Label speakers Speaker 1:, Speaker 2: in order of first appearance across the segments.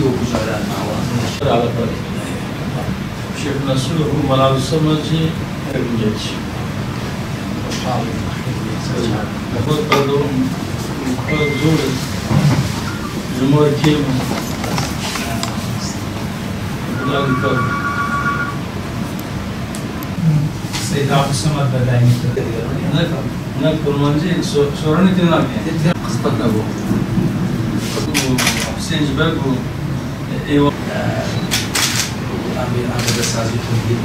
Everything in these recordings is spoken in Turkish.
Speaker 1: وگذارن مواد
Speaker 2: شيخ نصر هو ملاوي سماجي ارجع خود بدو خود زور جمهور كيم
Speaker 3: سيد عبد الصمد بداية
Speaker 2: هناك برمانجي سوراني كنا
Speaker 1: قصتنا أبو
Speaker 2: حسين جبال ايوه
Speaker 1: أمير أحمد السازي تنجيب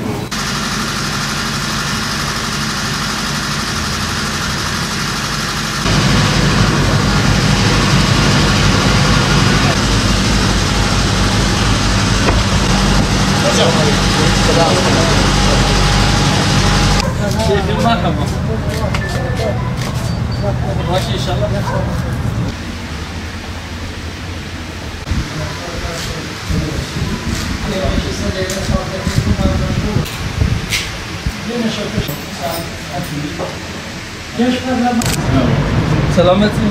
Speaker 2: شيخ المرحبا ماشي ان شاء الله سلامتي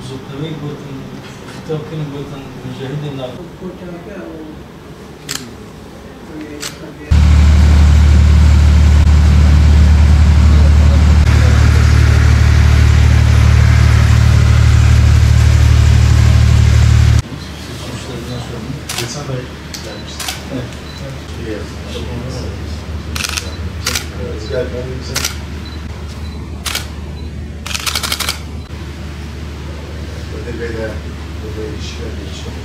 Speaker 2: زوجتي بوتن خطاب كن بوتن مجاهد النار
Speaker 4: Böyle işler geçiyor.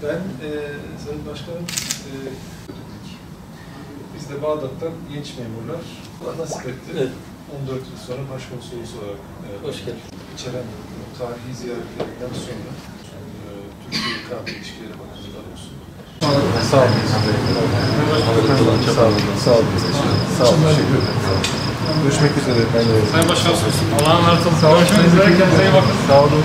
Speaker 5: Ben Sayın Başkanım, biz de Bağdat'tan genç memurlar Allah nasip etti.
Speaker 2: Evet.
Speaker 5: 14 yıl sonra başkonsolos olarak
Speaker 2: Hoş geldin.
Speaker 5: içeren tarihi ziyaretlerinden sonra Türkiye-Kahve İlişkileri Bakanlığı olsun.
Speaker 4: Sağ olun. Sağ olun. Sağ olun. Sağ olun. Teşekkür ederim. Görüşmek üzere.
Speaker 3: Sayın Başkanım, Allah'a emanet olun. Sağ olun. Kendinize iyi bakın.
Speaker 4: Sağ olun.